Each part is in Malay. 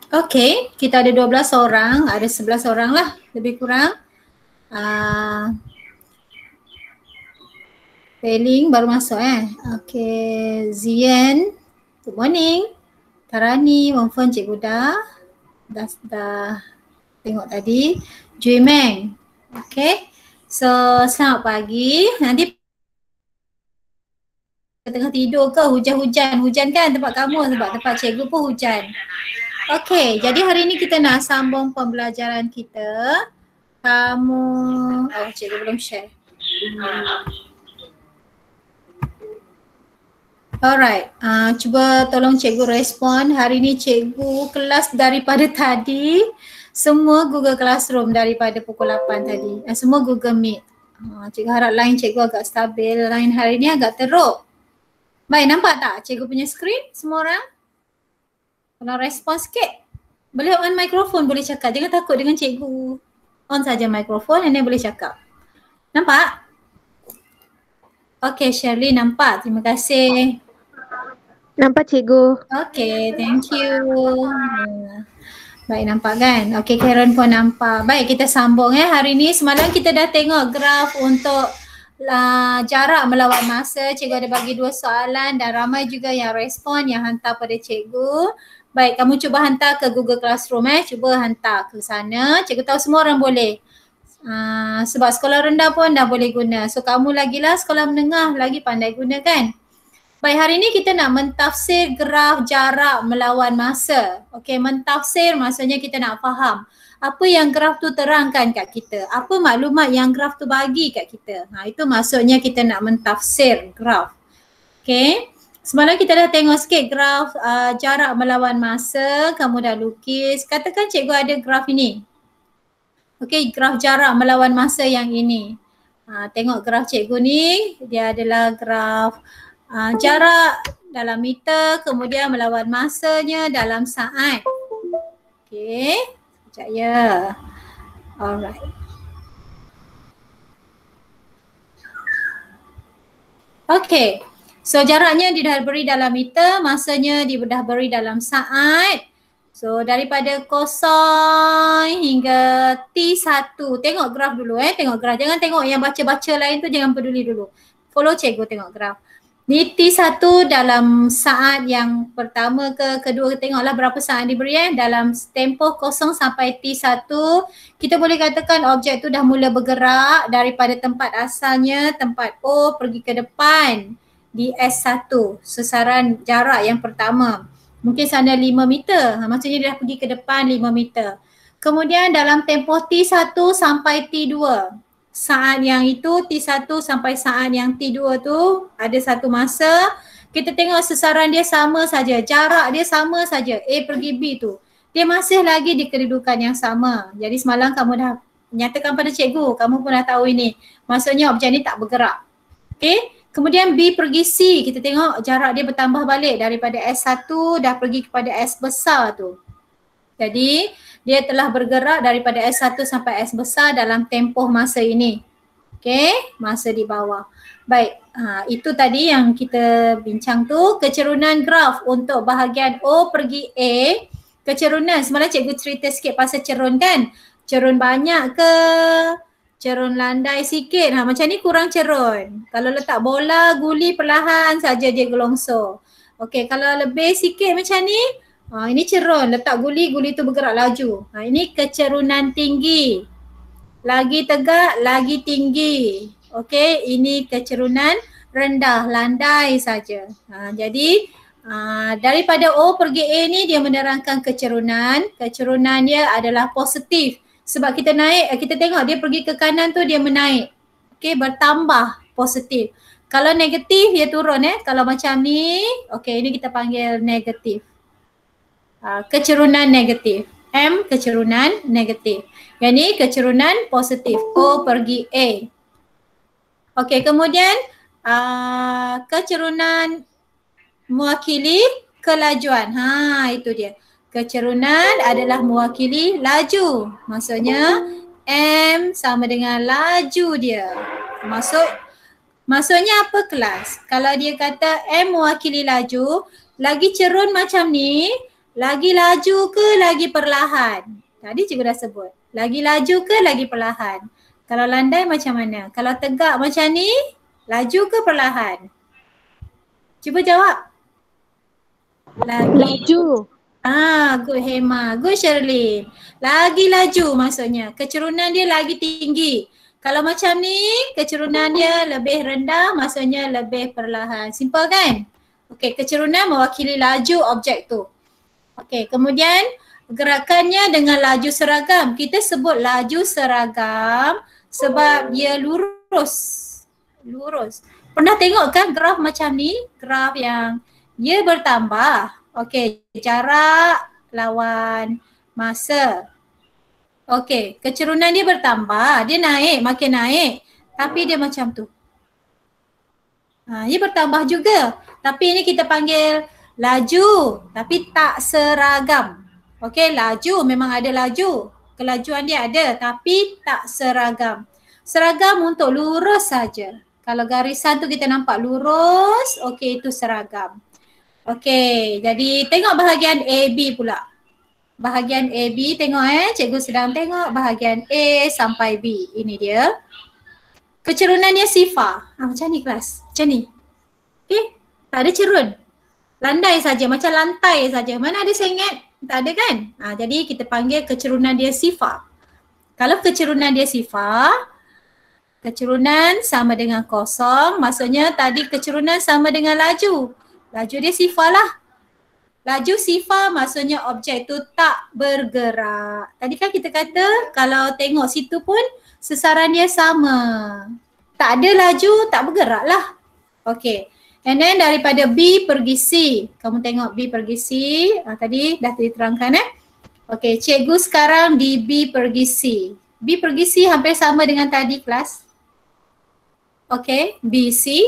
Okey, kita ada 12 orang, ada 11 orang lah lebih kurang. Pei-Ling baru masuk Okey, Zian, good morning. Tarani, Wong Fen, Cikgu dah tengok tadi. Jui Meng. Okey. So, selamat pagi. Nanti tengah tidur ke hujan-hujan? Hujan kan tempat kamu sebab tempat cikgu pun hujan. Okey, jadi hari ni kita nak sambung pembelajaran kita. Cikgu belum share. Alright, cuba tolong cikgu respon. Hari ni cikgu kelas daripada tadi. Semua Google Classroom daripada pukul 8 tadi. Semua Google Meet. Cikgu harap line cikgu agak stabil. Line hari ni agak teruk. Baik, nampak tak cikgu punya screen semua orang? Kalau respon sikit. Boleh on mikrofon, boleh cakap. Jangan takut dengan cikgu. On saja mikrofon, and then boleh cakap. Nampak? Okay, Shirley nampak. Terima kasih. Nampak cikgu. Okay, thank you. Baik, nampak kan? Okay, Karen pun nampak. Baik, kita sambung hari ni. Semalam kita dah tengok graf untuk jarak melawan masa. Cikgu ada bagi 2 soalan dan ramai juga yang respon, yang hantar pada cikgu. Baik, kamu cuba hantar ke Google Classroom cuba hantar ke sana. Cikgu tahu semua orang boleh. Sebab sekolah rendah pun dah boleh guna. So kamu lagilah sekolah menengah lagi pandai guna kan? Baik, hari ni kita nak mentafsir graf jarak melawan masa. Okey, mentafsir maksudnya kita nak faham apa yang graf tu terangkan kat kita. Apa maklumat yang graf tu bagi kat kita. Itu maksudnya kita nak mentafsir graf. Okey. Semalam kita dah tengok sikit graf jarak melawan masa. Kamu dah lukis. Katakan cikgu ada graf ini. Okey, graf jarak melawan masa yang ini. Tengok graf cikgu ni. Dia adalah graf jarak dalam meter, kemudian melawan masanya dalam saat. Okey, sekejap ya. Alright. Okey, so jaraknya dia dah beri dalam meter, masanya dia dah beri dalam saat. So daripada 0 hingga T1. Tengok graf dulu tengok graf. Jangan tengok yang baca-baca lain tu, jangan peduli dulu. Follow cikgu tengok graf. Ni T1 dalam saat yang pertama ke kedua, tengoklah berapa saat diberi dalam tempoh 0 sampai T1. Kita boleh katakan objek tu dah mula bergerak daripada tempat asalnya, tempat O pergi ke depan di S1, sasaran jarak yang pertama. Mungkin sana 5 meter, maksudnya dia dah pergi ke depan 5 meter. Kemudian dalam tempoh T1 sampai T2. Saat yang itu T1 sampai saat yang T2 tu ada satu masa kita tengok sasaran dia sama saja, jarak dia sama saja, A pergi B tu. Dia masih lagi di kedudukan yang sama. Jadi semalam kamu dah nyatakan pada cikgu, kamu pun dah tahu ini. Maksudnya objek ni tak bergerak. Okey. Kemudian B pergi C, kita tengok jarak dia bertambah balik daripada S1 dah pergi kepada S besar tu. Jadi dia telah bergerak daripada S1 sampai S besar dalam tempoh masa ini. Okey, masa di bawah. Baik, itu tadi yang kita bincang tu, kecerunan graf untuk bahagian O pergi A. Kecerunan, semalam cikgu cerita sikit pasal cerun kan? Cerun banyak ke? Cerun landai sikit. Macam ni kurang cerun. Kalau letak bola, guli perlahan saja dia gelongsor. Okey, kalau lebih sikit macam ni, ini cerun, letak guli, guli tu bergerak laju. Ini kecerunan tinggi. Lagi tegak, lagi tinggi. Okey, ini kecerunan rendah, landai saja. Jadi daripada O pergi A ni dia menerangkan kecerunan. Kecerunan dia adalah positif. Sebab kita naik, kita tengok dia pergi ke kanan tu dia menaik. Okey, bertambah positif. Kalau negatif dia turun Kalau macam ni, okey ini kita panggil negatif. Kecerunan negatif. M kecerunan negatif. Yang ni kecerunan positif. O pergi A. Okey, kemudian kecerunan mewakili kelajuan. Itu dia. Kecerunan adalah mewakili laju. Maksudnya M sama dengan laju dia. Maksudnya apa kelas? Kalau dia kata M mewakili laju, lagi cerun macam ni, Lagi laju ke lagi perlahan? Tadi cikgu dah sebut. Lagi laju ke lagi perlahan? Kalau landai macam mana? Kalau tegak macam ni, laju ke perlahan? Cuba jawab. Laju. Good Hema. Good Sherlyn. Lagi laju maksudnya. Kecerunan dia lagi tinggi. Kalau macam ni, kecerunan dia lebih rendah, maksudnya lebih perlahan. Simple kan? Okey, kecerunan mewakili laju objek tu. Okey, kemudian gerakannya dengan laju seragam. Kita sebut laju seragam sebab dia lurus. Lurus. Pernah tengok kan graf macam ni? Graf yang dia bertambah. Okey, jarak lawan masa. Okey, kecerunan dia bertambah. Dia naik, makin naik. Tapi dia macam tu. Dia bertambah juga. Tapi ini kita panggil laju. Tapi tak seragam. Okey, laju memang ada laju. Kelajuan dia ada tapi tak seragam. Seragam untuk lurus saja. Kalau garisan tu kita nampak lurus, okey itu seragam. Okey, jadi tengok bahagian AB pula. Bahagian AB tengok cikgu sedang tengok bahagian A sampai B. Ini dia. Kecerunan dia sifar. Macam ni kelas. Macam ni. Okey, tak ada cerun. Landai saja, macam lantai saja. Mana ada sengit? Tak ada kan? Jadi kita panggil kecerunan dia sifar. Kalau kecerunan dia sifar, kecerunan sama dengan kosong, maksudnya tadi kecerunan sama dengan laju. Laju dia sifar lah. Laju sifar maksudnya objek tu tak bergerak. Tadi kan kita kata kalau tengok situ pun sesaran dia sama. Tak ada laju, tak bergerak lah. Okay. And then daripada B pergi C. Kamu tengok B pergi C. Tadi dah diterangkan Okay, cikgu sekarang di B pergi C. B pergi C hampir sama dengan tadi kelas. Okay, B, C.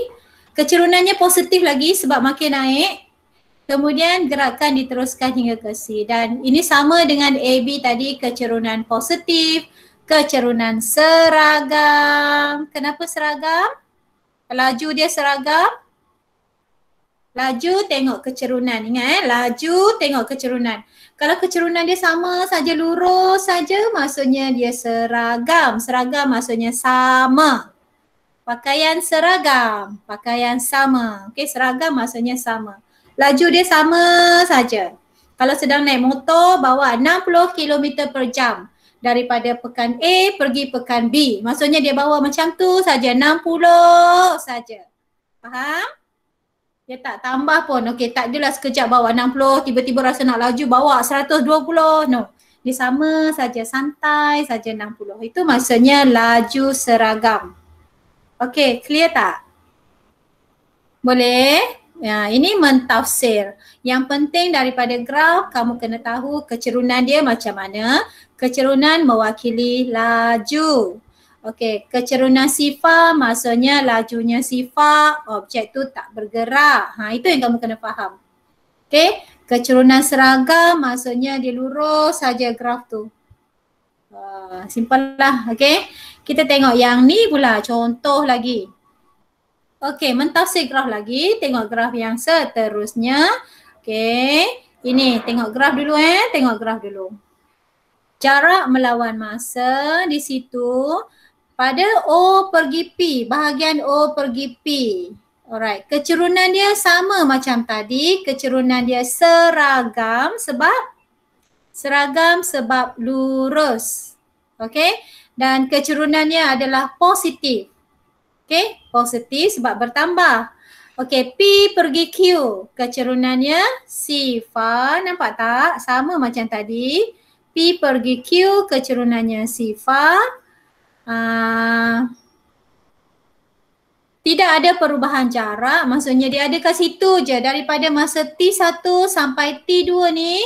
Kecerunannya positif lagi sebab makin naik. Kemudian gerakan diteruskan hingga ke C. Dan ini sama dengan AB tadi, kecerunan positif, kecerunan seragam. Kenapa seragam? Laju dia seragam. Laju tengok kecerunan. Ingat laju tengok kecerunan. Kalau kecerunan dia sama saja, lurus saja, maksudnya dia seragam. Seragam maksudnya sama. Pakaian seragam, pakaian sama. Okey, seragam maksudnya sama. Laju dia sama saja. Kalau sedang naik motor bawa 60 km per jam daripada pekan A pergi pekan B. Maksudnya dia bawa macam tu saja, 60 saja. Faham? Dia tak tambah pun. Okey, tak adalah sekejap bawa 60, tiba-tiba rasa nak laju bawa 120. No. Dia sama saja, santai saja 60. Itu maksudnya laju seragam. Okey, clear tak? Boleh? Ya, ini mentafsir. Yang penting daripada graf, kamu kena tahu kecerunan dia macam mana. Kecerunan mewakili laju. Okey, kecerunan sifar maksudnya lajunya sifar, objek tu tak bergerak. Itu yang kamu kena faham. Okey, kecerunan seragam maksudnya dia lurus saja graf tu. Simple lah, okey. Kita tengok yang ni pula, contoh lagi. Okey, mentafsir graf lagi. Tengok graf yang seterusnya. Okey, ini tengok graf dulu tengok graf dulu. Jarak melawan masa di situ pada O pergi P, bahagian O pergi P. Alright, kecerunan dia sama macam tadi. Kecerunan dia seragam sebab lurus. Okey, dan kecerunannya adalah positif. Okey, positif sebab bertambah. Okey, P pergi Q. Kecerunannya sifar. Nampak tak? Sama macam tadi. P pergi Q, kecerunannya sifar. Tidak ada perubahan jarak. Maksudnya dia ada kat situ je. Daripada masa T1 sampai T2 ni,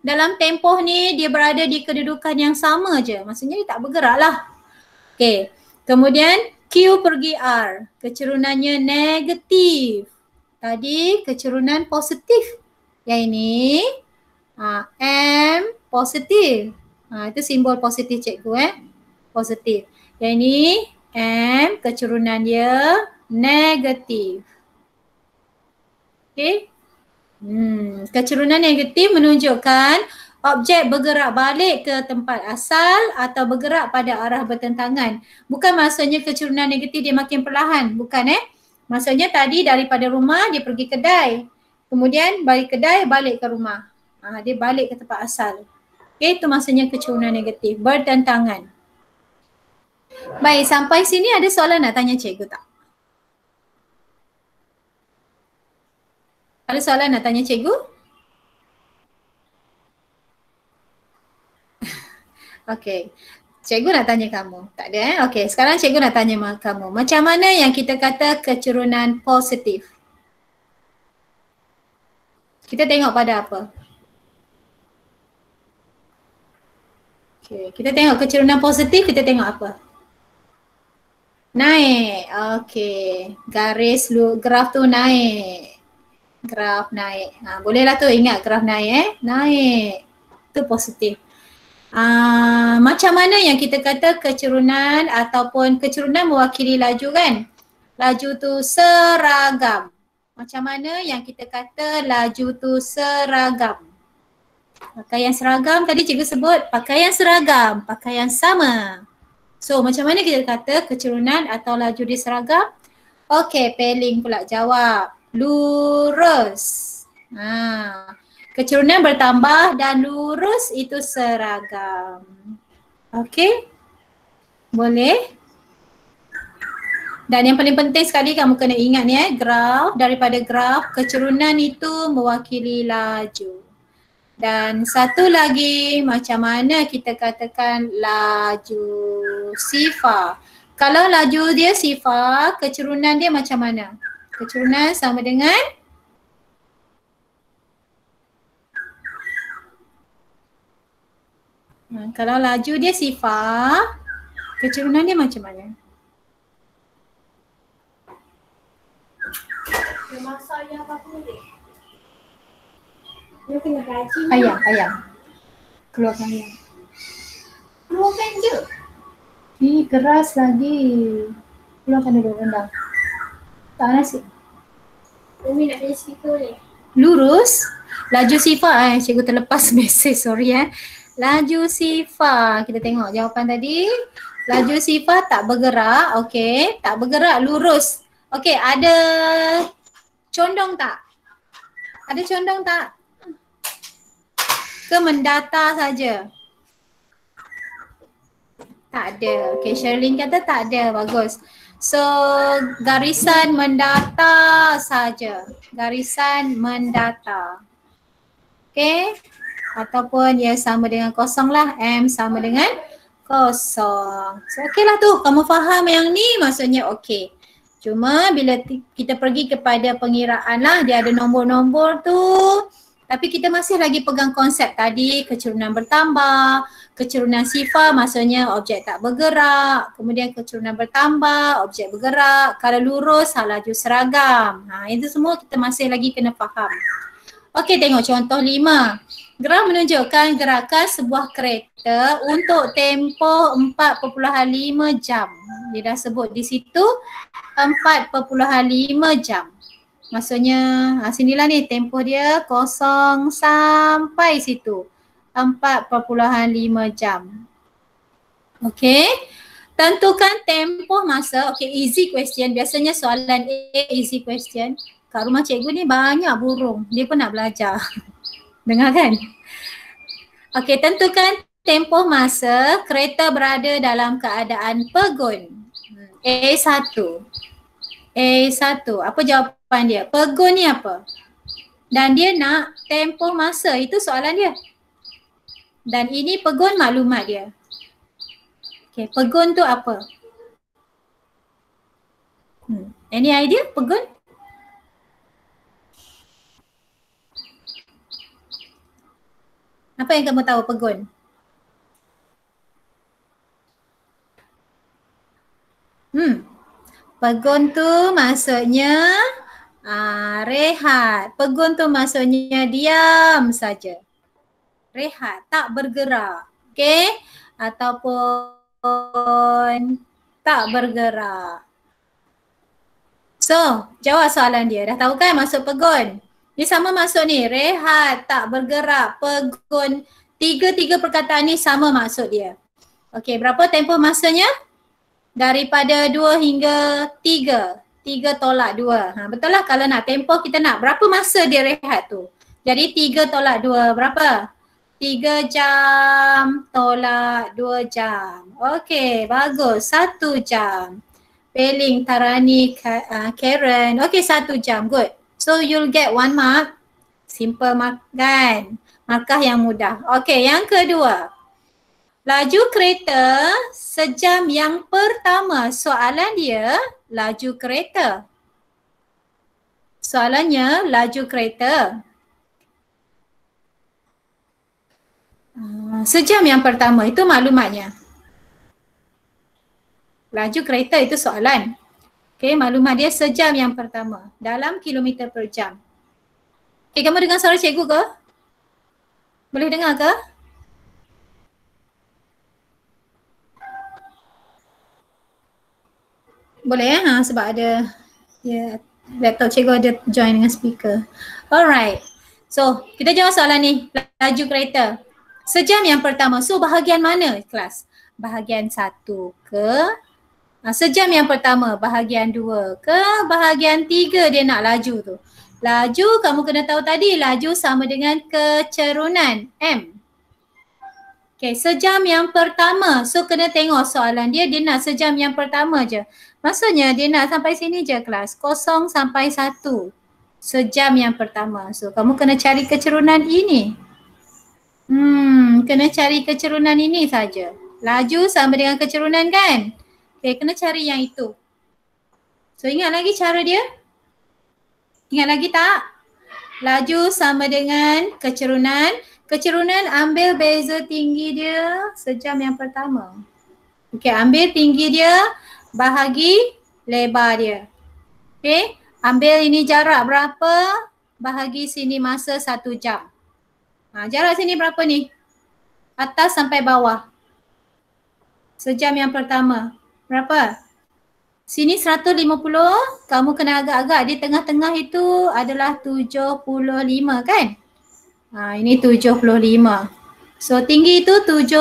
dalam tempoh ni dia berada di kedudukan yang sama je. Maksudnya dia tak bergerak lah. Okey, kemudian Q pergi R, kecerunannya negatif. Tadi kecerunan positif. Yang ini M positif. Itu simbol positif cikgu positif. Yang ini M, kecerunan dia negatif. Okay. Kecerunan negatif menunjukkan objek bergerak balik ke tempat asal atau bergerak pada arah bertentangan. Bukan maksudnya kecerunan negatif dia makin perlahan. Bukan Maksudnya tadi daripada rumah dia pergi kedai. Kemudian balik kedai balik ke rumah. Dia balik ke tempat asal. Okay, itu maksudnya kecerunan negatif. Bertentangan. Baik, sampai sini ada soalan nak tanya cikgu tak? Ada soalan nak tanya cikgu? Okey. Cikgu nak tanya kamu. Tak ada Okey, sekarang cikgu nak tanya kamu. Macam mana yang kita kata kecerunan positif? Kita tengok pada apa? Okey, kita tengok kecerunan positif, kita tengok apa? Naik. Okey. Graf tu naik. Graf naik. Bolehlah tu ingat graf naik Naik. Itu positif. Macam mana yang kita kata kecerunan ataupun kecerunan mewakili laju kan? Laju tu seragam. Macam mana yang kita kata laju tu seragam? Pakaian seragam tadi cikgu sebut pakaian seragam, pakaian sama. So macam mana kita kata kecerunan atau laju dia seragam? Okey, Peling pula jawab. Lurus. Kecerunan bertambah dan lurus itu seragam. Okey? Boleh? Dan yang paling penting sekali kamu kena ingat ni graf. Daripada graf, kecerunan itu mewakili laju. Dan satu lagi, macam mana kita katakan laju sifar. Kalau laju dia sifar, kecerunan dia macam mana? Kecerunan sama dengan kalau laju dia sifar, kecerunan dia macam mana? Dia masak ayam apa boleh? Dia kena gaji. Ayam. Keluarkan ayam. Keluarkan je. Keras lagi. Keluarkan dulu rendang. Tak nasi. Umi nak jadi speaker boleh? Lurus. Laju sifar. Cikgu terlepas mesej, sorry Laju sifar. Kita tengok jawapan tadi. Laju sifar tak bergerak. Okey. Tak bergerak, lurus. Okey, ada condong tak? Ada condong tak? Ke mendata saja? Tak ada. Okey, Sherlyn kata tak ada. Bagus. So, garisan mendata saja. Garisan mendata. Okey. Ataupun ya sama dengan kosong lah. M sama dengan kosong. So, okey lah tu. Kamu faham yang ni maksudnya okey. Cuma bila kita pergi kepada pengiraan lah, dia ada nombor-nombor tu. Tapi kita masih lagi pegang konsep tadi, kecerunan bertambah, kecerunan sifar maksudnya objek tak bergerak, kemudian kecerunan bertambah, objek bergerak, kalau lurus, laju seragam. Itu semua kita masih lagi kena faham. Okey, tengok contoh 5. Graf menunjukkan gerakan sebuah kereta untuk tempoh 4.5 jam. Dia dah sebut di situ 4.5 jam. Maksudnya sinilah ni tempoh dia kosong sampai situ 4.5 jam. Okey. Tentukan tempoh masa. Okey, easy question. Biasanya soalan A easy question. Kat rumah cikgu ni banyak burung. Dia pun nak belajar. Dengar kan? Okey, tentukan tempoh masa kereta berada dalam keadaan pegun. A1. A1. Apa jawapan dia? Pegun ni apa? Dan dia nak tempoh masa. Itu soalan dia. Dan ini pegun maklumat dia. Okey, pegun tu apa? Any idea pegun? Apa yang kamu tahu pegun? Pegun tu maksudnya rehat. Pegun tu maksudnya diam saja. Rehat, tak bergerak. Okey? Ataupun tak bergerak. So, jawab soalan dia. Dah tahu kan maksud pegun? Dia sama maksud ni, rehat, tak bergerak, pegun. Tiga-tiga perkataan ni sama maksud dia. Okey, berapa tempoh masanya? Daripada 2 hingga 3. 3 tolak 2. Betul lah kalau nak tempoh kita nak berapa masa dia rehat tu. Jadi 3 tolak 2 berapa? 3 jam tolak 2 jam. Okey, bagus. 1 jam. Peling, Tarani, Karen. Okey, 1 jam. Good. So you'll get 1 mark. Simple mark kan? Markah yang mudah. Okey, yang kedua. Laju kereta sejam yang pertama. Soalan dia laju kereta. Soalannya laju kereta. Sejam yang pertama itu maklumatnya. Laju kereta itu soalan. Okey, maklumat dia sejam yang pertama dalam kilometer per jam. Okey, kamu dengar suara cikgu ke? Boleh dengar ke? Boleh sebab ada laptop cikgu ada join dengan speaker. Alright. So, kita jawab soalan ni. Laju kereta. Sejam yang pertama. So, bahagian mana kelas? Bahagian 1 ke? Sejam yang pertama. Bahagian 2 ke? Bahagian 3 dia nak laju tu. Laju kamu kena tahu tadi. Laju sama dengan kecerunan. M. Okay, sejam yang pertama. So, kena tengok soalan dia. Dia nak sejam yang pertama je. Maksudnya dia nak sampai sini je kelas. 0 sampai 1. Sejam yang pertama. So kamu kena cari kecerunan ini. Kena cari kecerunan ini saja. Laju sama dengan kecerunan kan? Okay, kena cari yang itu. So ingat lagi cara dia? Ingat lagi tak? Laju sama dengan kecerunan. Kecerunan ambil beza tinggi dia sejam yang pertama. Okay, ambil tinggi dia. Bahagi lebar dia. Okay. Ambil ini jarak berapa. Bahagi sini masa 1 jam. Jarak sini berapa ni? Atas sampai bawah. Sejam yang pertama. Berapa? Sini 150. Kamu kena agak-agak di tengah-tengah itu adalah 75 kan? Ini 75. So tinggi itu 75.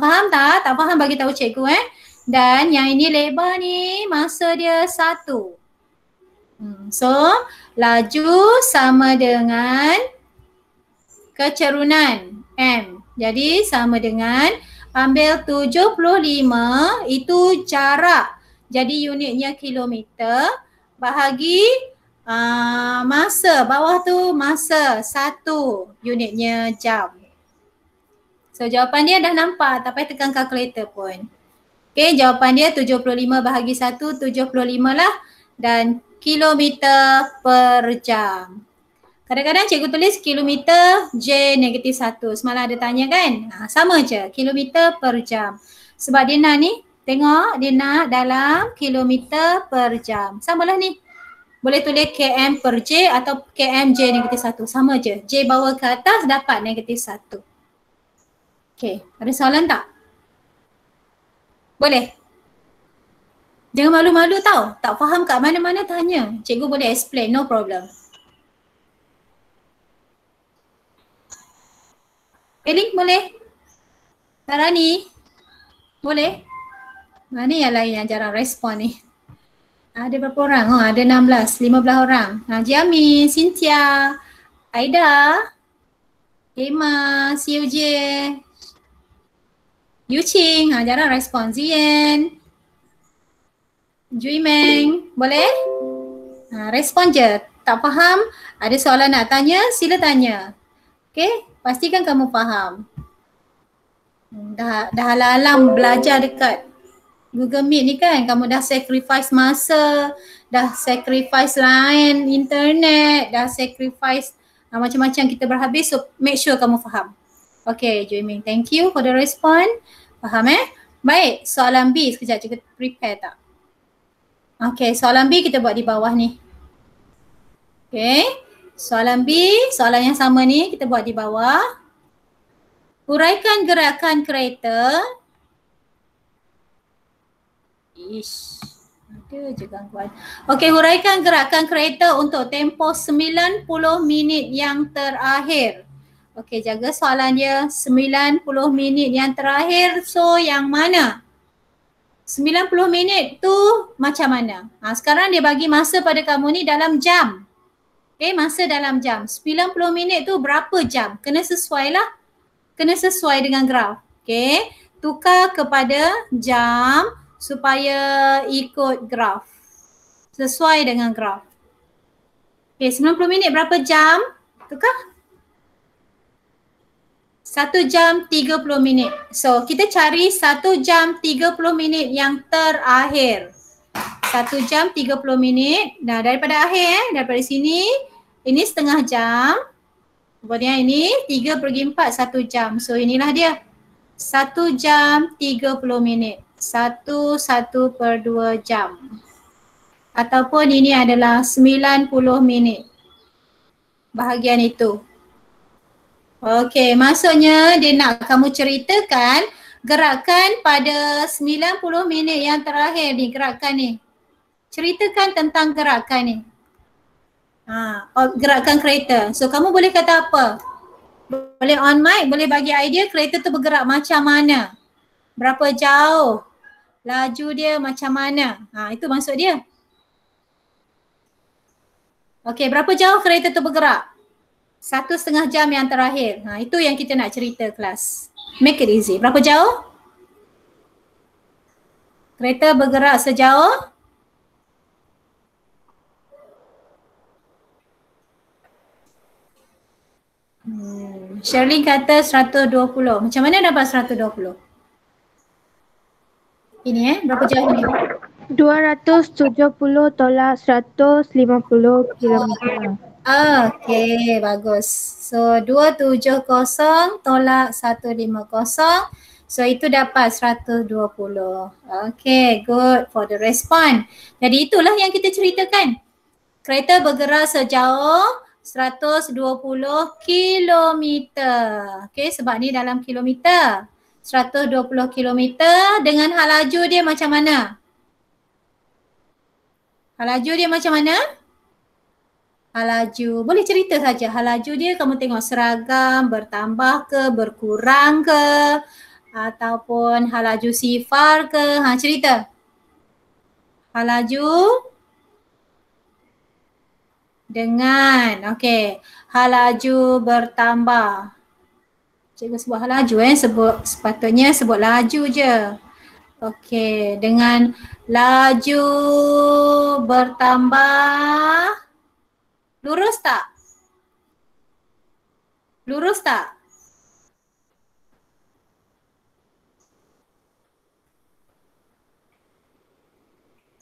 Faham tak? Tak faham bagi tahu cikgu Dan yang ini lebar ni masa dia 1. So laju sama dengan kecerunan M. Jadi sama dengan ambil 75 itu jarak. Jadi unitnya kilometer bahagi masa. Bawah tu masa 1 unitnya jam. So jawapan dia dah nampak, tak payah tekan kalkulator pun. Okay, jawapan dia 75 bahagi 1, 75 lah dan kilometer per jam. Kadang-kadang cikgu tulis kilometer J negatif 1. Semalam ada tanya kan? Sama je, kilometer per jam. Sebab dia nak ni, tengok dia nak dalam kilometer per jam. Samalah ni. Boleh tulis km per J atau km J negatif 1. Sama je. J bawa ke atas dapat negatif 1. Okay, ada soalan tak? Boleh? Jangan malu-malu tau. Tak faham kat mana-mana tanya. Cikgu boleh explain, no problem. Peling boleh? Tarani? Boleh? Mana yang lain yang jarang respon ni? Ada berapa orang? Ada 16, 15 orang. Jiami, Cynthia, Aida, Emma, CUJ, Yuching, jarang respon. Zien, Jui Meng, boleh? Respon je. Tak faham, ada soalan nak tanya, sila tanya. Okay, pastikan kamu faham. Dah alam belajar dekat Google Meet ni kan, kamu dah sacrifice masa, dah sacrifice line, internet, dah sacrifice macam-macam kita berhabis. So make sure kamu faham. Okay, Jui Meng, thank you for the response. Faham Baik, soalan B sekejap cikgu prepare tak? Okay, soalan B kita buat di bawah ni. Okay, soalan B, soalan yang sama ni kita buat di bawah. Uraikan gerakan kereta. Ada je gangguan. Okey, huraikan gerakan kereta untuk tempoh 90 minit yang terakhir. Okey, jaga soalan dia. 90 minit yang terakhir, so yang mana? 90 minit tu macam mana? Sekarang dia bagi masa pada kamu ni dalam jam. Okey, masa dalam jam. 90 minit tu berapa jam? Kena sesuai lah. Kena sesuai dengan graf. Okey, tukar kepada jam supaya ikut graf. Sesuai dengan graf. Okey, 90 minit berapa jam? Tukar. 1 jam 30 minit. So, kita cari 1 jam 30 minit yang terakhir. 1 jam 30 minit. Nah, daripada akhir daripada sini, ini setengah jam. Kemudian ini 3/4 1 jam. So, inilah dia. 1 jam 30 minit. 1/2 jam. Ataupun ini adalah 90 minit. Bahagian itu. Okey, maksudnya dia nak kamu ceritakan gerakan pada 90 minit yang terakhir ni, gerakan ni. Ceritakan tentang gerakan ni. Gerakan kereta. So, kamu boleh kata apa? Boleh on mic, boleh bagi idea kereta tu bergerak macam mana. Berapa jauh. Laju dia macam mana. Itu maksud dia. Okey, berapa jauh kereta tu bergerak? 1,5 jam yang terakhir. Itu yang kita nak cerita kelas. Make it easy. Berapa jauh? Kereta bergerak sejauh? Shirley kata 120. Macam mana dapat 120? Ini berapa jauh ni? 270 tolak 150 km. Okey, bagus. So 270 tolak 150. So itu dapat 120. Okey, good for the response. Jadi itulah yang kita ceritakan. Kereta bergerak sejauh 120 kilometer. Okey, sebab ni dalam kilometer. 120 kilometer dengan hal laju dia macam mana? Hal laju dia macam mana? Hal laju, boleh cerita saja. Hal laju dia kamu tengok seragam, bertambah ke, berkurang ke, ataupun hal laju sifar ke. Cerita. Hal laju dengan, okey, hal laju bertambah. Cikgu sebut hal laju sepatutnya sebut laju je. Okey, dengan laju bertambah. Lurus tak? Lurus tak?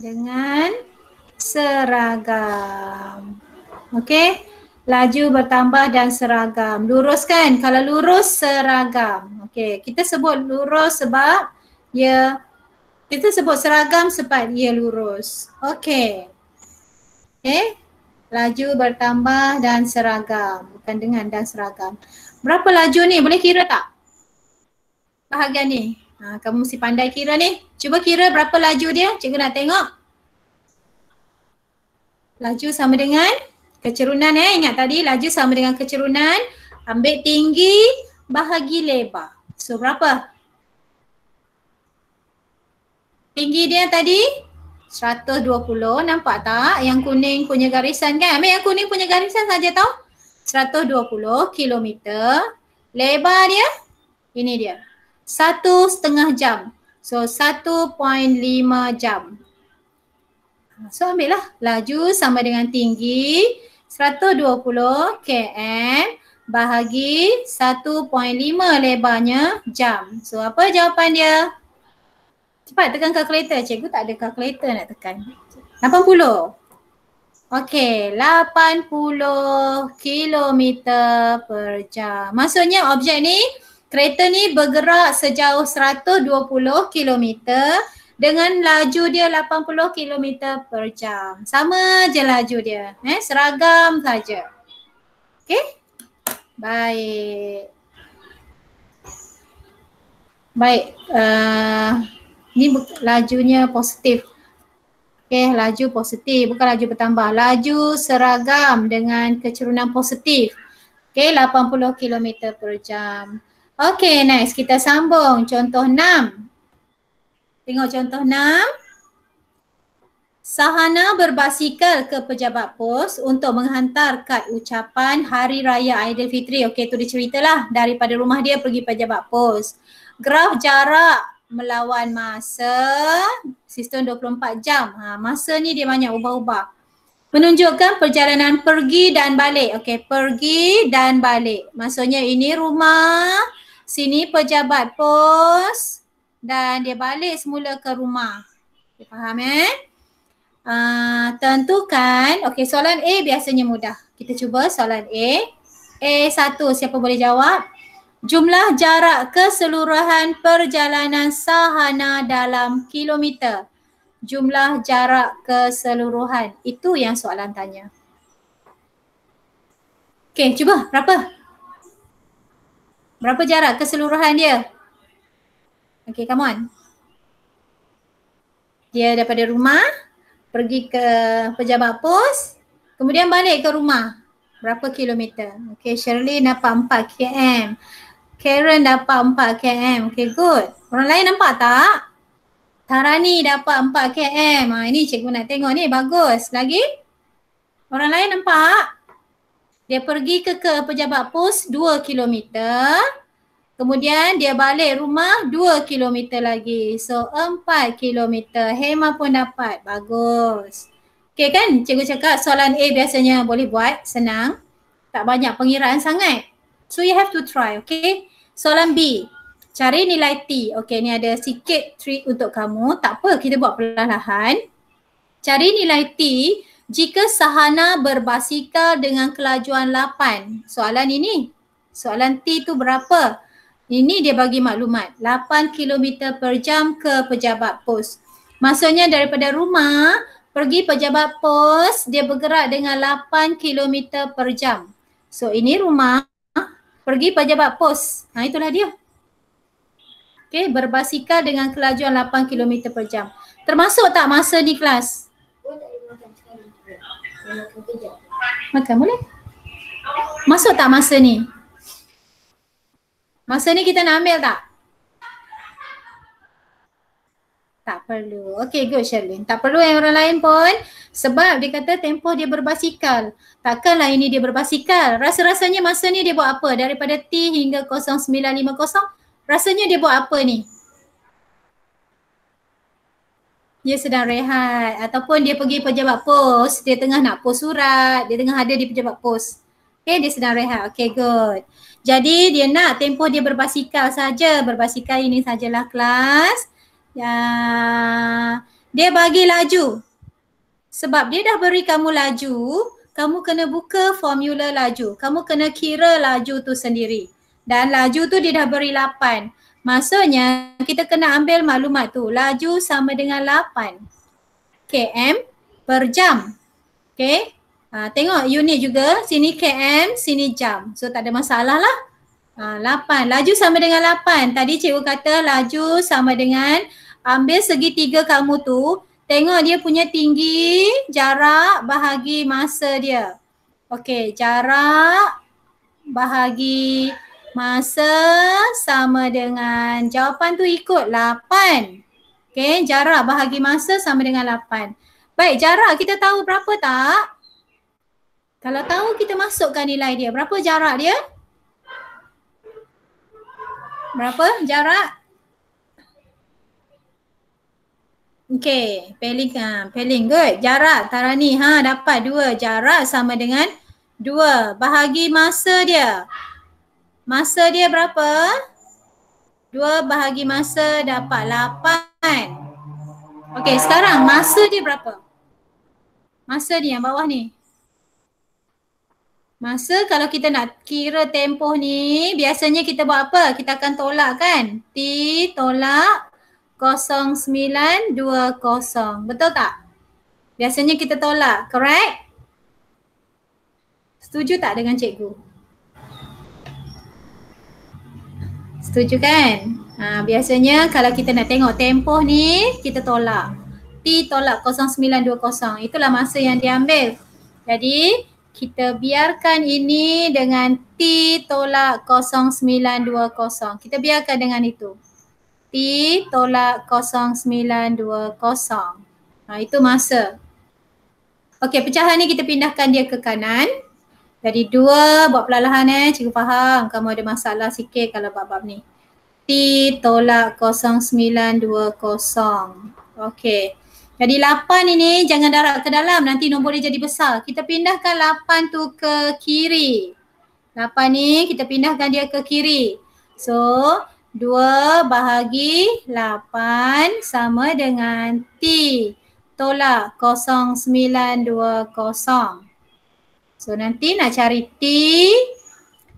Dengan seragam. Okey. Laju bertambah dan seragam. Lurus kan? Kalau lurus seragam. Okey, kita sebut lurus sebab kita sebut seragam sebab dia lurus. Okey. Okey. Laju bertambah dan seragam. Bukan dengan dan seragam. Berapa laju ni? Boleh kira tak? Bahagian ni. Kamu mesti pandai kira ni. Cuba kira berapa laju dia. Cikgu nak tengok. Laju sama dengan kecerunan ingat tadi laju sama dengan kecerunan. Ambil tinggi bahagi lebar. So berapa? Tinggi dia tadi 120, nampak tak? Yang kuning punya garisan kan? Ambil yang kuning punya garisan saja tau. 120 kilometer. Lebar dia, ini dia. 1,5 jam. So 1.5 jam. So ambil lah laju sama dengan tinggi 120 km bahagi 1.5 lebarnya jam. So apa jawapan dia? Cepat tekan kalkulator. Cikgu tak ada kalkulator nak tekan. 80. Okey, 80 km per jam. Maksudnya objek ni, kereta ni bergerak sejauh 120 km dengan laju dia 80 km per jam. Sama je laju dia. Seragam saja. Okey? Baik. Baik. Ni lajunya positif. Okay, laju positif, bukan laju bertambah. Laju seragam dengan kecerunan positif. Okay, 80 km per jam. Okay, next kita sambung. Contoh 6. Tengok contoh 6. Sahana berbasikal ke pejabat pos untuk menghantar kad ucapan Hari Raya Aidilfitri. Okey, tu dia ceritalah daripada rumah dia pergi pejabat pos. Graf jarak melawan masa, sistem 24 jam. Masa ni dia banyak ubah-ubah. Menunjukkan perjalanan pergi dan balik. Okey, pergi dan balik. Maksudnya ini rumah, sini pejabat pos dan dia balik semula ke rumah. Okay, faham tentukan, okey, soalan A biasanya mudah. Kita cuba soalan A. A1, siapa boleh jawab? Jumlah jarak keseluruhan perjalanan sahana dalam kilometer. Jumlah jarak keseluruhan. Itu yang soalan tanya. Okey, cuba. Berapa? Berapa jarak keseluruhan dia? Okey, come on. Dia daripada rumah pergi ke pejabat pos, kemudian balik ke rumah. Berapa kilometer? Okay, Shirley dapat 4 km. Karen dapat 4 km. Okay, good. Orang lain nampak tak? Tarani dapat 4 km. Ini cikgu nak tengok ni, bagus. Lagi? Orang lain nampak? Dia pergi ke pejabat pos 2 kilometer. Kemudian dia balik rumah 2 km lagi. So 4 km. Hema pun dapat. Bagus. Okay kan? Cikgu cakap soalan A biasanya boleh buat. Senang. Tak banyak pengiraan sangat. So you have to try. Okay. Soalan B. Cari nilai T. Okay, ni ada sikit trick untuk kamu. Tak apa, kita buat perlahan-lahan. Cari nilai T jika sahana berbasikal dengan kelajuan 8. Soalan ini. Soalan T tu berapa? Ini dia bagi maklumat, 8 km per jam ke pejabat pos. Maksudnya daripada rumah pergi pejabat pos, dia bergerak dengan 8 km per jam. So ini rumah, pergi pejabat pos. Itulah dia. Okay, berbasikal dengan kelajuan 8 km per jam. Termasuk tak masa di kelas? Makan boleh? Masuk tak masa ni? Masa ni kita nak ambil tak? Tak perlu. Okay, good Sherlyn. Tak perlu yang orang lain pun sebab dia kata tempoh dia berbasikal. Takkanlah ini dia berbasikal. Rasa-rasanya masa ni dia buat apa? Daripada T hingga 0950, rasanya dia buat apa ni? Dia sedang rehat ataupun dia pergi pejabat pos, dia tengah nak post surat, dia tengah ada di pejabat pos. Okay, dia sedang rehat. Okay, good. Jadi dia nak tempoh dia berbasikal saja. Berbasikal ini sajalah kelas. Dia bagi laju. Sebab dia dah beri kamu laju, kamu kena buka formula laju. Kamu kena kira laju tu sendiri. Dan laju tu dia dah beri 8. Maksudnya kita kena ambil maklumat tu. Laju sama dengan 8 km per jam. Okay. Tengok unit juga. Sini km, sini jam. So tak ada masalah lah. 8. Laju sama dengan 8. Tadi cikgu kata laju sama dengan ambil segitiga kamu tu. Tengok dia punya tinggi, jarak bahagi masa dia. Okey, jarak bahagi masa sama dengan jawapan tu ikut 8. Okey, jarak bahagi masa sama dengan 8. Baik, jarak kita tahu berapa tak? Kalau tahu kita masukkan nilai dia. Berapa jarak dia? Berapa jarak? Okey, peling good. Jarak Tarani dapat 2. Jarak sama dengan 2 bahagi masa dia. Masa dia berapa? 2 bahagi masa dapat 8. Okey, sekarang masa dia berapa? Masa ni yang bawah ni. Masa kalau kita nak kira tempoh ni, biasanya kita buat apa? Kita akan tolak kan? T tolak 0920. Betul tak? Biasanya kita tolak, correct? Setuju tak dengan cikgu? Setuju kan? Biasanya kalau kita nak tengok tempoh ni, kita tolak. T tolak 0920. Itulah masa yang diambil. Jadi kita biarkan ini dengan T tolak 0920. Kita biarkan dengan itu. T tolak 0920. Itu masa. Okey, pecahan ni kita pindahkan dia ke kanan. Jadi 2, buat perlahan cikgu faham kamu ada masalah sikit kalau bab-bab ni. T tolak 0920. Okey. Jadi 8 ini jangan darab ke dalam, nanti nombor dia jadi besar. Kita pindahkan 8 tu ke kiri. 8 ni kita pindahkan dia ke kiri. So 2 bahagi 8 sama dengan T tolak 0920. So nanti nak cari T,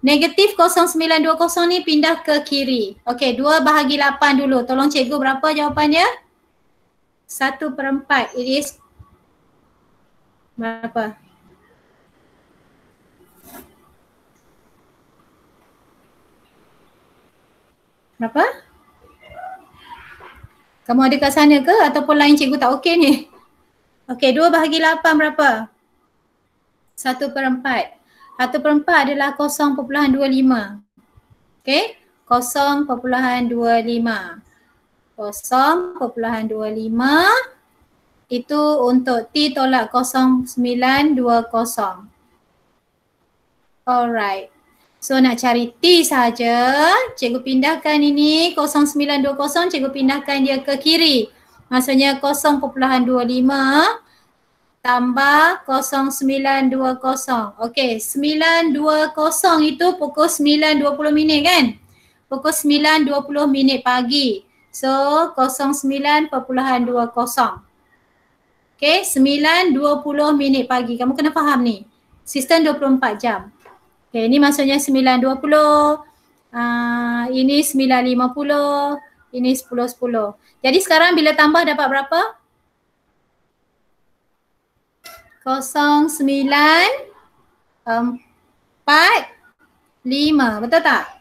negatif 0920 ni pindah ke kiri. Okey, 2 bahagi 8 dulu. Tolong cikgu berapa jawapannya? 1/4. It is berapa? Berapa? Kamu ada kat sana ke ataupun lain cikgu tak okey ni? Okey, 2 bahagi 8 berapa? 1/4. 1/4 adalah 0.25. Okey, 0.25. 0.25 itu untuk T tolak 0920. Alright. So nak cari T saja, cikgu pindahkan ini 0920, cikgu pindahkan dia ke kiri. Maksudnya 0.25 tambah 0920. Okey, 9.20 itu pukul 9.20 minit kan? Pukul 9.20 minit pagi. So 09.20. Okey, 9.20 minit pagi. Kamu kena faham ni. Sistem 24 jam. Okey, ini maksudnya 9.20. Ini 9.50. Ini 10.10. Jadi sekarang bila tambah dapat berapa? 0945, betul tak?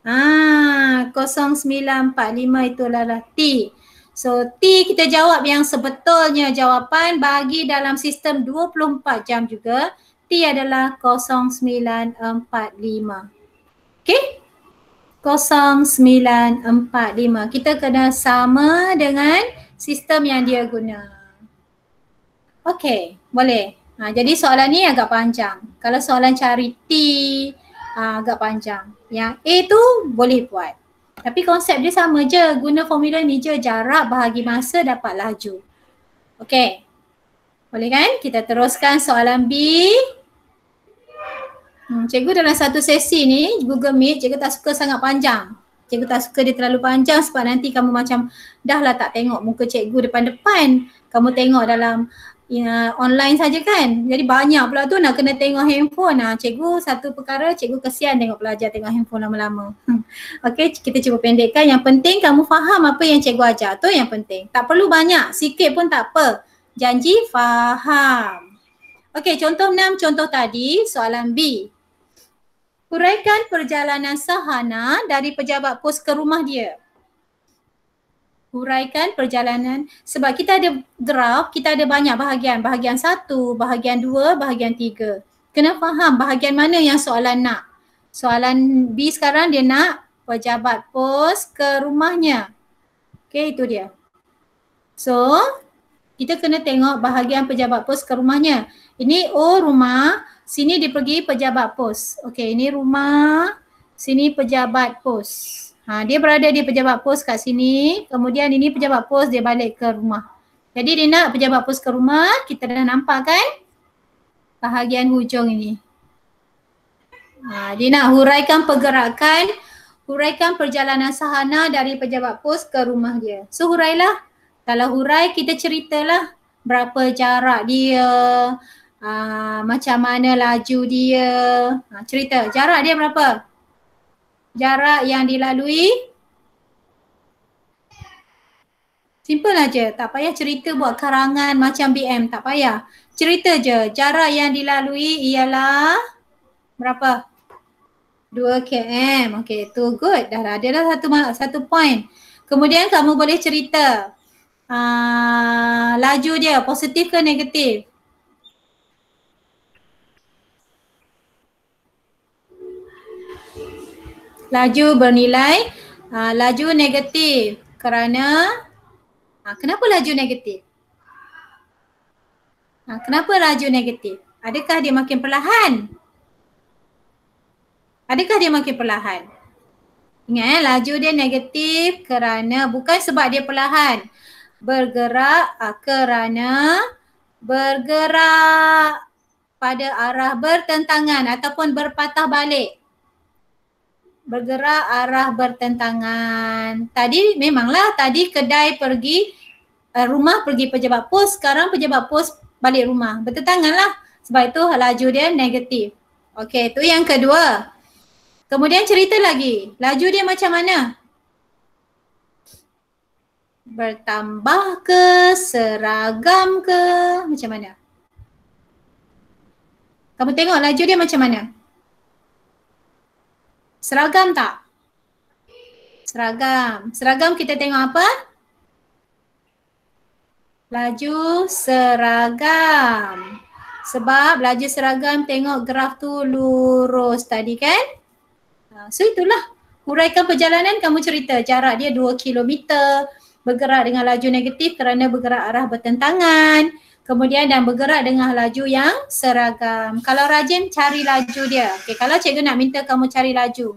0945 itulah T. So T kita jawab yang sebetulnya jawapan bagi dalam sistem 24 jam juga. T adalah 0945. Okay? 0945. Kita kena sama dengan sistem yang dia guna. Okey, boleh. Jadi soalan ni agak panjang. Kalau soalan cari T agak panjang. Yang A tu boleh buat. Tapi konsep dia sama je. Guna formula ni je, jarak bahagi masa dapat laju. Okey. Boleh kan? Kita teruskan soalan B. Cikgu dalam satu sesi ni, Google Meet, cikgu tak suka sangat panjang. Cikgu tak suka dia terlalu panjang sebab nanti kamu macam dah lah tak tengok muka cikgu depan-depan. Kamu tengok dalam online saja kan. Jadi banyak pula tu nak kena tengok handphone. Cikgu satu perkara, cikgu kesian tengok pelajar tengok handphone lama-lama. Okey, kita cuba pendekkan. Yang penting kamu faham apa yang cikgu ajar. Tu yang penting. Tak perlu banyak, sikit pun tak apa. Janji faham. Okey, contoh 6, contoh tadi, soalan B. Huraikan perjalanan Sahana dari pejabat pos ke rumah dia. Huraikan perjalanan, sebab kita ada graf, kita ada banyak bahagian. Bahagian 1, bahagian 2, bahagian 3. Kena faham bahagian mana yang soalan nak. Soalan B sekarang dia nak pejabat pos ke rumahnya. Okey, itu dia. So, kita kena tengok bahagian pejabat pos ke rumahnya. Ini rumah, sini dia pergi pejabat pos. Okey, ini rumah, sini pejabat pos. Dia berada di pejabat pos kat sini, kemudian ini pejabat pos dia balik ke rumah. Jadi dia nak pejabat pos ke rumah, kita dah nampak kan bahagian hujung ini. Dia nak huraikan pergerakan, huraikan perjalanan Sahana dari pejabat pos ke rumah dia. So hurailah. Kalau hurai kita ceritalah berapa jarak dia, macam mana laju dia. Cerita jarak dia berapa? Jarak yang dilalui, simple aja, tak payah cerita buat karangan macam BM, tak payah. Cerita je, jarak yang dilalui ialah berapa? 2 km. Okay, tu good. Dah ada dah satu point. Kemudian kamu boleh cerita laju dia positif ke negatif? Laju bernilai laju negatif kerana kenapa laju negatif? Kenapa laju negatif? Adakah dia makin perlahan? Adakah dia makin perlahan? Ingat laju dia negatif kerana bukan sebab dia perlahan. Bergerak kerana bergerak pada arah bertentangan ataupun berpatah balik. Bergerak arah bertentangan. Tadi memanglah tadi kedai pergi rumah pergi pejabat pos, sekarang pejabat pos balik rumah. Bertentangan lah. Sebab itu laju dia negatif. Okey, itu yang kedua. Kemudian cerita lagi. Laju dia macam mana? Bertambah ke? Seragam ke? Macam mana? Kamu tengok laju dia macam mana? Seragam tak? Seragam. Seragam kita tengok apa? Laju seragam. Sebab laju seragam tengok graf tu lurus tadi kan? So itulah. Huraikan perjalanan kamu cerita. Jarak dia 2 kilometer. Bergerak dengan laju negatif kerana bergerak arah bertentangan. Kemudian dan bergerak dengan laju yang seragam. Kalau rajin cari laju dia. Okay, kalau cikgu nak minta kamu cari laju.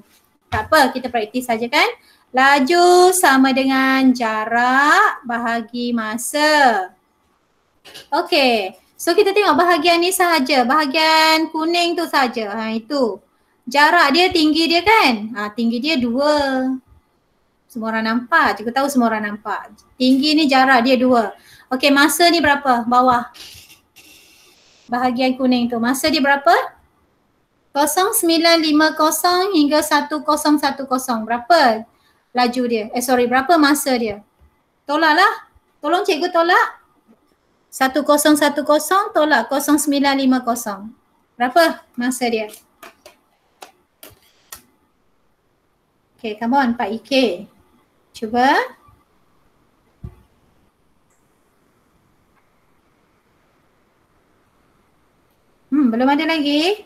Tak apa, kita praktis saja kan? Laju sama dengan jarak bahagi masa. Okey. So kita tengok bahagian ni sahaja. Bahagian kuning tu saja. Itu. Jarak dia, tinggi dia kan? Tinggi dia 2. Semua orang nampak. Cikgu tahu semua orang nampak. Tinggi ni jarak dia 2. Okey, masa ni berapa? Bawah. Bahagian kuning tu. Masa dia berapa? 0950 hingga 1010. Berapa laju dia? Berapa masa dia? Tolaklah. Tolong cikgu tolak. 1010 tolak 0950. Berapa masa dia? Okay, come on Pak Ike. Cuba. Belum ada lagi.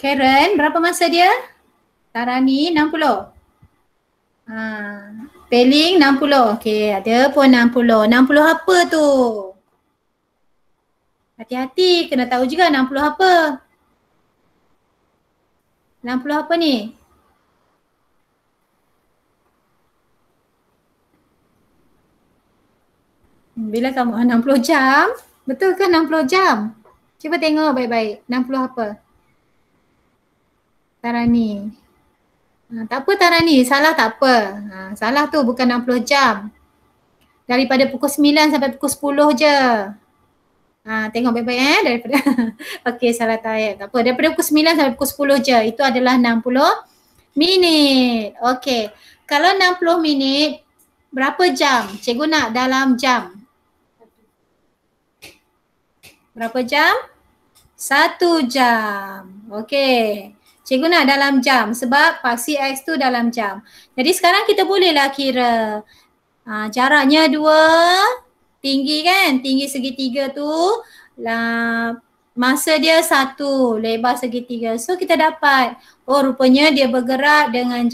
Karen, berapa masa dia? Tarani 60. Peling 60. Okey, ada pun 60. 60 apa tu? Hati-hati, kena tahu juga 60 apa. 60 apa ni? Bila kamu 60 jam? Betul ke 60 jam? Cuba tengok baik-baik. 60 apa? Tarani. Tak apa Tarani, salah tak apa. Salah tu bukan 60 jam. Daripada pukul 9 sampai pukul 10 je. Tengok baik-baik daripada okey, salah tajuk. Tak apa, daripada pukul 9 sampai pukul 10 je. Itu adalah 60 minit. Okey. Kalau 60 minit, berapa jam? Cikgu nak dalam jam. Berapa jam? 1 jam. Okey. Cikgu nak dalam jam sebab paksi X tu dalam jam. Jadi sekarang kita bolehlah kira jaraknya 2, tinggi kan? Tinggi segitiga tu, masa dia 1, lebar segitiga. So kita dapat, rupanya dia bergerak dengan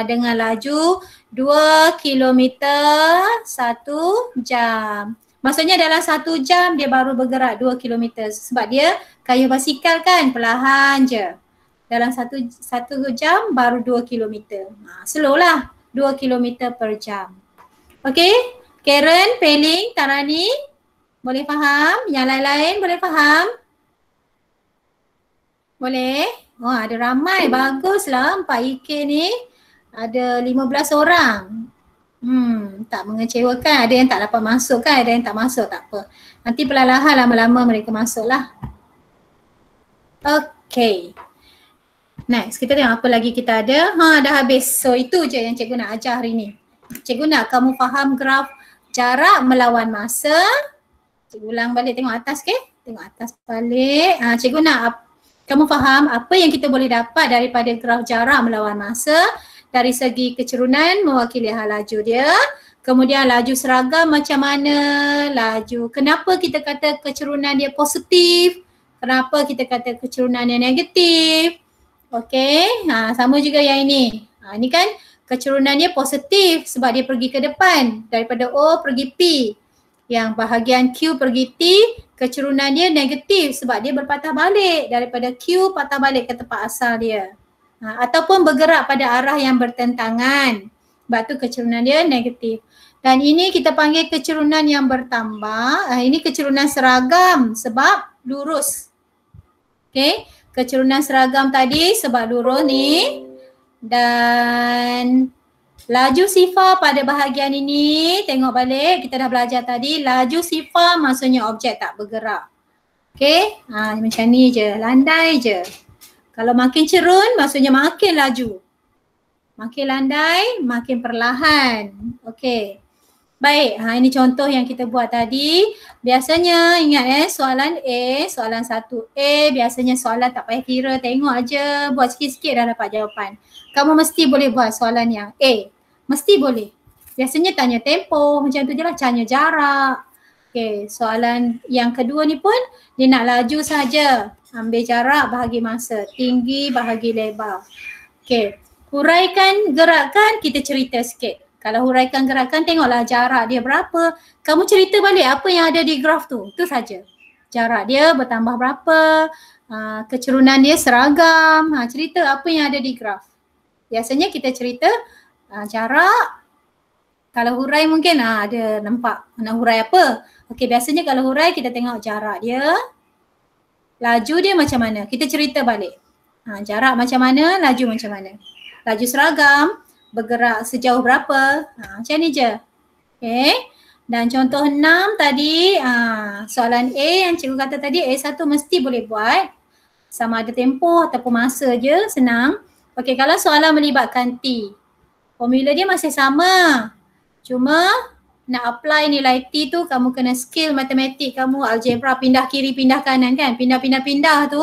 dengan laju 2 kilometer 1 jam. Maksudnya dalam 1 jam dia baru bergerak 2 kilometer sebab dia kayuh basikal kan, perlahan je. Dalam satu jam baru 2 kilometer. Slow lah, 2 kilometer per jam. Okey, Karen, Peling, Tarani, boleh faham? Yang lain-lain boleh faham? Boleh? Ada ramai, baguslah 4IK ni. Ada 15 orang. Tak mengecewakan, ada yang tak dapat masuk kan, ada yang tak masuk, tak apa. Nanti perlahan lama-lama mereka masuklah. Okey. Next, kita tengok apa lagi kita ada. Dah habis. So itu je yang cikgu nak ajar hari ni. Cikgu nak kamu faham graf jarak melawan masa. Cikgu ulang balik, tengok atas ke? Tengok atas balik. Cikgu nak kamu faham apa yang kita boleh dapat daripada graf jarak melawan masa dari segi kecerunan mewakili hal laju dia. Kemudian laju seragam macam mana, laju kenapa kita kata kecerunan dia positif, kenapa kita kata kecerunan dia negatif. Okey, sama juga yang ini. Ini kan kecerunan dia positif sebab dia pergi ke depan, daripada O pergi P. Yang bahagian Q pergi T, kecerunan dia negatif sebab dia berpatah balik daripada Q patah balik ke tempat asal dia. Ataupun bergerak pada arah yang bertentangan. Sebab tu kecerunan dia negatif. Dan ini kita panggil kecerunan yang bertambah. Ini kecerunan seragam sebab lurus. Okey, kecerunan seragam tadi sebab lurus ni. Dan laju sifar pada bahagian ini, tengok balik, kita dah belajar tadi, laju sifar maksudnya objek tak bergerak. Okey, macam ni je, landai je. Kalau makin cerun maksudnya makin laju. Makin landai, makin perlahan. Okey. Baik, ini contoh yang kita buat tadi. Biasanya ingat soalan A, soalan 1A, biasanya soalan tak payah kira, tengok aja, buat sikit-sikit dah dapat jawapan. Kamu mesti boleh buat soalan yang A. Mesti boleh. Biasanya tanya tempoh, macam tu je lah, tanya jarak. Okey, soalan yang kedua ni pun dia nak laju saja. Ambil jarak bahagi masa, tinggi bahagi lebar. Okey, huraikan gerakan, kita cerita sikit. Kalau huraikan gerakan, tengoklah jarak dia berapa. Kamu cerita balik apa yang ada di graf tu. Itu saja. Jarak dia bertambah berapa. Kecerunan dia seragam. Cerita apa yang ada di graf. Biasanya kita cerita jarak. Kalau hurai mungkin ada nampak nak hurai apa. Okey, biasanya kalau hurai kita tengok jarak dia. Laju dia macam mana. Kita cerita balik. Jarak macam mana, laju macam mana. Laju seragam. Bergerak sejauh berapa, macam ni je. Okay. Dan contoh 6 tadi, soalan A yang cikgu kata tadi, A1 mesti boleh buat. Sama ada tempoh ataupun masa je, senang. Okay, kalau soalan melibatkan T, formula dia masih sama. Cuma nak apply nilai T tu, kamu kena skill matematik kamu, algebra, pindah kiri, pindah kanan kan. Pindah tu,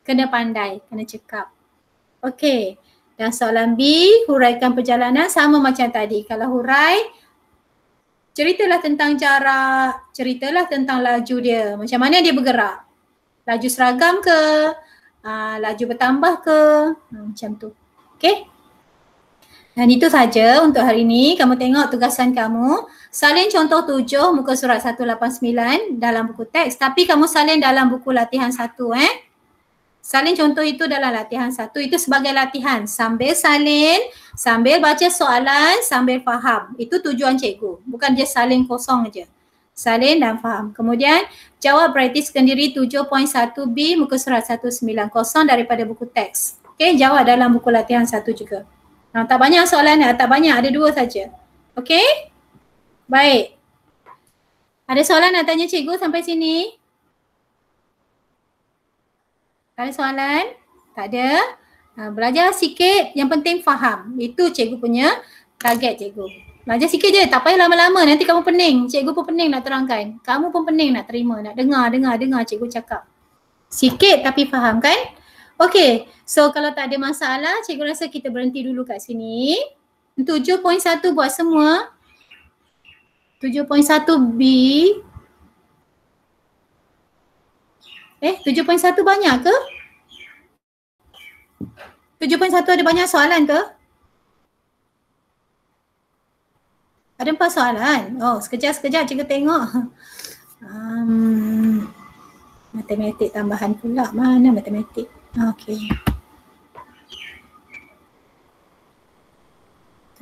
kena pandai, kena cekap. Okay. Dan soalan B, huraikan perjalanan sama macam tadi. Kalau hurai, ceritalah tentang jarak, ceritalah tentang laju dia. Macam mana dia bergerak. Laju seragam ke, laju bertambah ke, macam tu. Okay. Dan itu saja untuk hari ini. Kamu tengok tugasan kamu. Salin contoh 7 muka surat 189 dalam buku teks. Tapi kamu salin dalam buku latihan 1 Salin contoh itu dalam latihan 1, itu sebagai latihan. Sambil salin, sambil baca soalan, sambil faham. Itu tujuan cikgu. Bukan dia salin kosong je. Salin dan faham. Kemudian jawab praktis sendiri 7.1B muka surat 190 daripada buku teks. Okey, jawab dalam buku latihan 1 juga. Tak banyak soalan, tak banyak, ada 2 saja. Okey? Baik. Ada soalan nak tanya cikgu sampai sini? Ada soalan? Tak ada? Belajar sikit, yang penting faham. Itu cikgu punya target cikgu. Belajar sikit je, tak payah lama-lama, nanti kamu pening. Cikgu pun pening nak terangkan. Kamu pun pening nak terima, nak dengar cikgu cakap. Sikit tapi faham kan? Okay, so kalau tak ada masalah, cikgu rasa kita berhenti dulu kat sini. 7.1 buat semua. 7.1B. 7.1 banyak ke? 7.1 ada banyak soalan ke? Ada 4 soalan? Oh, sekejap cikgu tengok. Matematik tambahan pula. Mana matematik? Okey.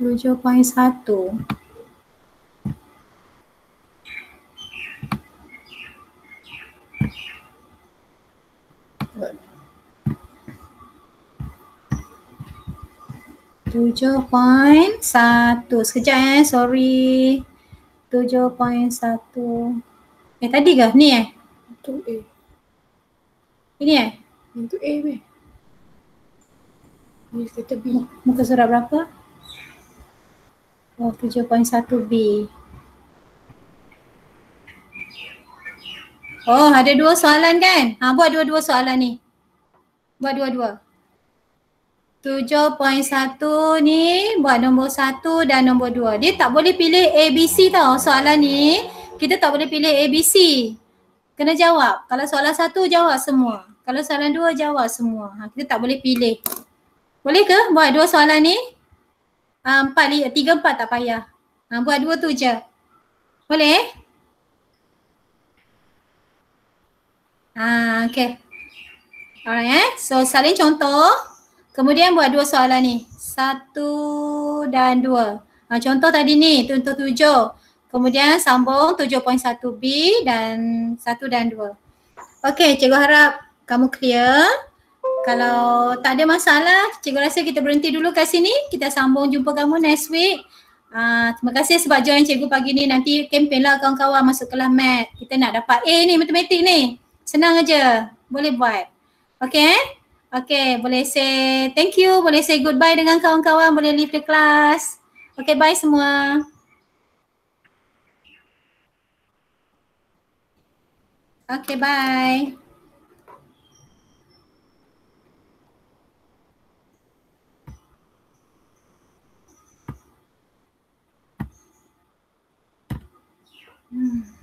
7.1. Sekejap sorry. 7.1. Tadi ke? Ni Untuk A. Ini Untuk A weh. Ni kata B. Muka surat berapa? Oh, 7.1B. Oh, ada 2 soalan kan? Buat dua-dua soalan ni. Buat dua-dua. 7.1 ni buat nombor 1 dan nombor 2. Dia tak boleh pilih ABC tau. Soalan ni kita tak boleh pilih ABC. Kena jawab. Kalau soalan 1 jawab semua. Kalau soalan 2 jawab semua. Kita tak boleh pilih. Boleh ke buat 2 soalan ni? 3, 4 tak payah. Buat 2 tu je. Boleh? Okay. Alright. So salin contoh. Kemudian buat 2 soalan ni. 1 dan 2. Contoh tadi ni untuk 7. Kemudian sambung 7.1B dan 1 dan 2. Okey, cikgu harap kamu clear. Kalau tak ada masalah, cikgu rasa kita berhenti dulu kat sini. Kita sambung jumpa kamu next week. Terima kasih sebab join cikgu pagi ni. Nanti kempen lah kawan-kawan masuk kelas mat. Kita nak dapat A ni, matematik ni. Senang aja. Boleh buat. Okey? Okay, boleh say thank you, boleh say goodbye dengan kawan-kawan, boleh leave the class. Okay, bye semua. Okay, bye. Hmm.